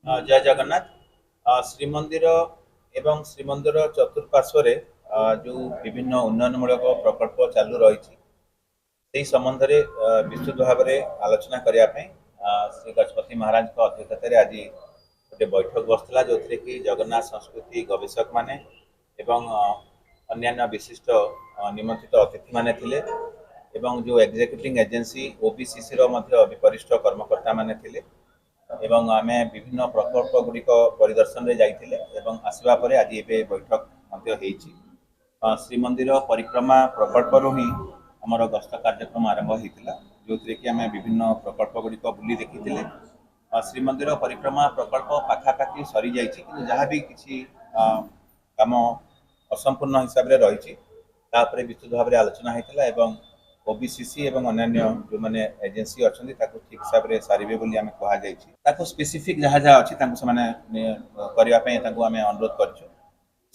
जय जगन्नाथ। श्रीमंदिर एवं श्रीमंदिर चतुर्पार्श्व जो विभिन्न उन्नयनमूलक प्रकल्प चालू रही संबंध में विस्तृत भाव में आलोचना करने श्री गजपति महाराज अध्यक्षतार आज गोटे बैठक बसला जो थी कि जगन्नाथ संस्कृति गवेषक माने एवं अन्यान्य विशिष्ट निमंत्रित अतिथि माने थिले एवं जो एग्जीक्यूटिव एजेंसी ओबीसीसी वरिष्ठ कर्मकर्ता माने थिले एवं आमे विभिन्न प्रकल्प गुड़िक परिदर्शन में जाइए आसवा पर आज ये बैठक श्रीमंदिर परिक्रमा प्रकल्प ही आमर गस्त कार्यक्रम आरंभ होता जो थी कि आम विभिन्न प्रकल्प गुड़िक बुली देखी श्रीमंदिर परिक्रमा प्रकल्प पाखापाखि सरी जाइए जहाँ भी किसी काम असंपूर्ण हिसाब से रही विस्तृत भाव में आलोचना होता ओबीसीसी एवं अन्य जो मैंने एजेंसी अच्छा ठीक हिसाब से सारे बोली आम कहुई स्पेसिफिक जहाँ जहाँ अच्छी करने अनुरोध कर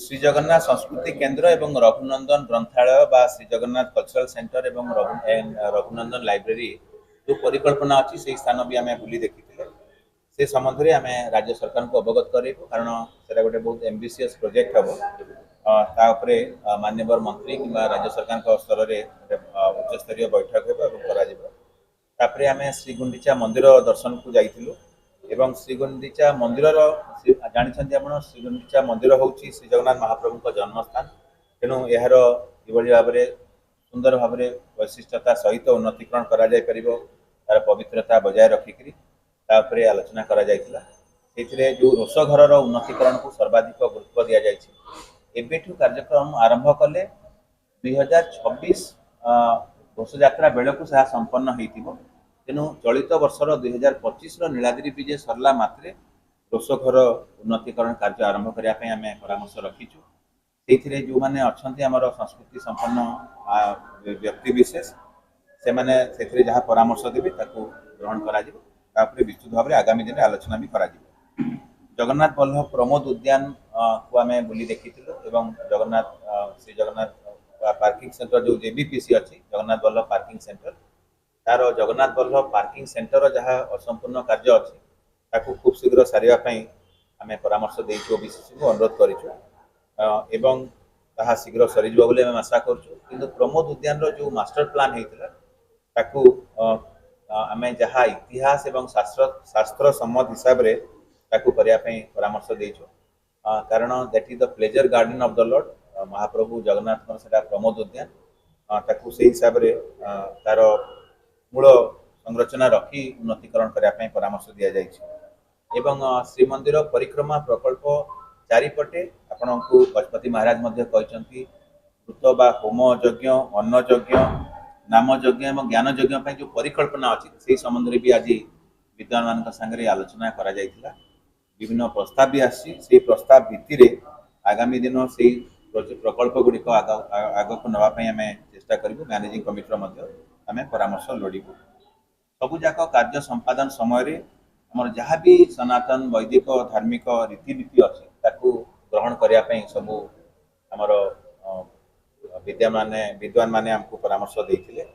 श्री जगन्नाथ संस्कृति केंद्र एवं रघुनंदन ग्रंथालय बा श्री जगन्नाथ कल्चरल सेंटर एवं रघुनंदन लाइब्रेरी जो परिकल्पना अच्छी से स्थान भी आम बुली देखी से संबंध में आम राज्य सरकार को अवगत करें कारण से गोटे बहुत एम्बिशियस प्रोजेक्ट हम तापरे माननीय मंत्री कि राज्य सरकार स्तर में उच्च स्तरीय बैठक होपर आम श्रीगुंडीचा मंदिर दर्शन को जाइलु एवं श्रीगुंडीचा मंदिर जानते आप श्रीगुंडीचा मंदिर हूँ श्री जगन्नाथ महाप्रभु जन्मस्थान तेणु यार भाव में सुंदर भाव में वैशिष्टता सहित उन्नतीकरण कर पवित्रता बजाय रखिक आलोचना करा जो रोषघर उन्नतीकरण को सर्वाधिक गुरुत्व दि जाए कार्यक्रम आरंभ कले 2026 घोषयात्रा बेलू से संपन्न हो तेणु चलित वर्षर 2025 नीलाद्रि विजय सरला मात्रे रोषघर उन्नतीकरण कार्य आरंभ करने आम परामर्श रखीचु से जो मैंने अच्छा आमर संस्कृति संपन्न व्यक्ति विशेष से मैंने जहाँ परामर्श देवे ग्रहण कर विस्तृत भाव में आगामी दिन आलोचना भी करा जगन्नाथ बल्लभ प्रमोद उद्यान को आम बुली देखी जगन्नाथ श्री जगन्नाथ पार्किंग सेंटर जो जेबीपीसी अच्छी जगन्नाथ बल्लभ पार्किंग सेंटर तार जगन्नाथ बल्लभ पार्किंग सेंटर जहाँ असंपूर्ण कार्य अच्छी खूब शीघ्र सारे आम परामर्श देचु ओबीसीसी को अनुरोध करूँ शीघ्र सरीज बोली आम आशा करूँ प्रमोद उद्यान जो मास्टर प्लान होता आम जहाँ इतिहास एवं शास्त्र सम्मत हिसाब से करने परामर्श देचु कारण that is the pleasure garden of the lord Mahaprabhu Jagannath Pramod Udyan से हिसाब से तार मूल संरचना रखी उन्नतीकरण करने परामर्श दि जाए श्रीमंदिर परिक्रमा प्रकल्प चारिपटे आपण को गजपति महाराज कहते भूत बा होम यज्ञ अन्न यज्ञ नाम यज्ञ और ज्ञान यज्ञ जो परिकल्पना अच्छी से संबंध में भी आज विद्वान मान संगे आलोचना करा विभिन्न प्रस्ताव भी आसी प्रस्ताव भित्ति आगामी दिन से प्रकल्प गुड़िक आग को नापी आम चेष्टा करूँ मैनेजिंग कमिटर आम परामर्श लोड़ू सबुजाक कार्य संपादन समय आम जहाँ भी सनातन वैदिक धार्मिक रीतिनीति अच्छी ग्रहण करने सबू आमर विद्वान माने आमको परामर्श देते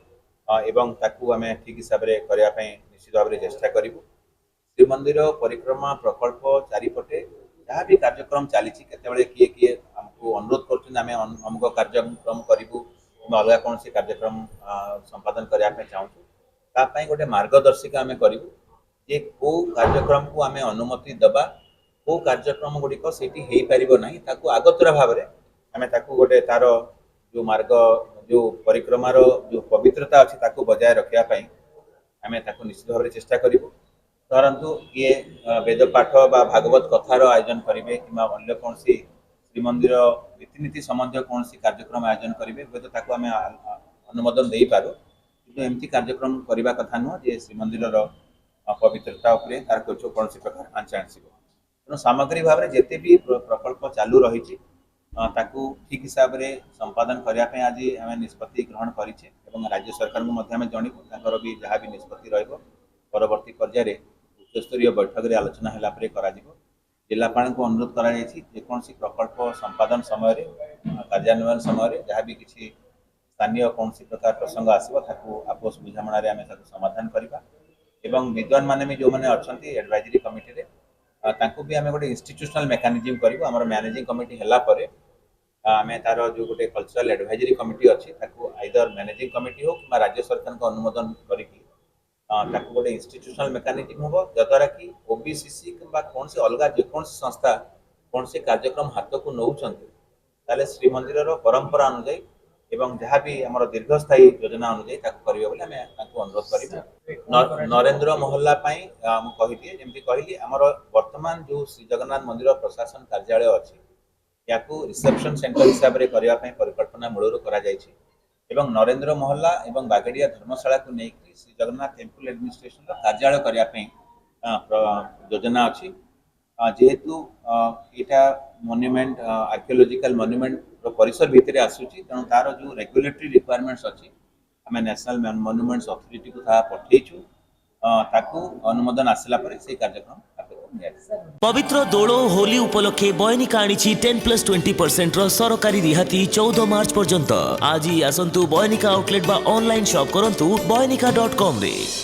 एवं आम ठीक हिसाब से करने निश्चित भाव में चेष्टा करूँ श्रीमंदिर परिक्रमा प्रकल्प चारिपटे जहाँ भी कार्यक्रम चली किए किए आमको अनुरोध कर अमुक कार्यक्रम करूँ अलग कौन कार्यक्रम संपादन करने चाहूँ गोटे मार्गदर्शिका आम करूँ जे कौ कार्यक्रम को आम अनुमति दबा कौ कार्यक्रम गुड़िक से आगतुरा भाव में आम गोटे तार जो मार्ग जो परिक्रमार जो पवित्रता अच्छी बजाय रखापी आम निश्चित भाव में चेष्टा करूँ धरतु किए वेदपाठ बा भागवत कथार आयोजन करेंगे कि अन्य कौन श्रीमंदिर रीतिनीति संबंधी कौन कार्यक्रम आयोजन करेंगे हूँ तो आम अनुमोदन दे पारू कि एमती कार्यक्रम करने कथा नुह जे श्रीमंदिर पवित्रता तार कौन प्रकार आंच आंसब तेणु सामग्रिक भाव में जिते भी प्रकल्प चालू रही ठीक हिसाब से संपादन करने आज आम निष्पत्ति ग्रहण करें राज्य सरकार को जनइबू भी जहाँ भी निष्पत्ति रवर्ती पर्यायर उच्चस्तरीय बैठक में आलोचना है जिलापाल को अनुरोध करोसी प्रकल्प संपादन समय कार्यान्वयन समय जहाँ भी किसी स्थानीय कौन प्रकार प्रसंग आसो आपस बुझामण आम समाधान करवा विद्वान माने भी जो मैंने अच्छा एडवाइजरी कमिटी तांको भी आमे गोटे इंस्टीट्यूशनल मेकानिज्म करिवो हमर मैनेजिंग कमिटी हला परे आमे तार जो गोटे कल्चरल एडवाइजरी कमिटी अछि ताको आइदर मैनेजिंग कमिटी हो कि राज्य सरकार को अनुमोदन करिकी ताको गोटे इंस्टीट्यूशनल मेकानिज्म हो जद्वारा कि ओबीसीसी किंबा कौन से अलग जेकोसी संस्था कौन से कार्यक्रम हाथ को नौचंती ताले श्रीमंदिर परंपरा अनुसार एवं जहाँ भी आम दीर्घस्थायी योजना अनुजाई करेंगे बोले आम अनुरोध कर नरेंद्र मोहल्ला मुझे जमी कहली आमर वर्तमान जो श्री जगन्नाथ मंदिर प्रशासन कार्यालय अच्छी या रिसेप्शन सेंटर हिसाब से करने परिकल्पना मूलर कर नरेंद्र मोहल्ला एवं बागेड़िया धर्मशाला को लेकिन श्री जगन्नाथ टेम्पल एडमिनिस्ट्रेशन कार्यालय करने योजना अच्छी जेहेतु यहाँ मोन्यूमेंट आर्कियोलॉजिकल मोन्यूमेंट परिसर भितर आसूची तेणु तार जो रेगुलेटरी रिक्वायरमेंट्स अच्छी आम नेशनल मोन्यूमेंट्स अथॉरिटी को पठेचु ताकू अनुमोदन आसला परे से कार्यक्रम पवित्र दोल होली उपलक्षे बयनिका आनी 10+20% सरकारी रिहाती 14 मार्च पर्यंत आज ही आसंतु बयनिका आउटलेट बा ऑनलाइन शॉप करंतु बयनिका.com रे।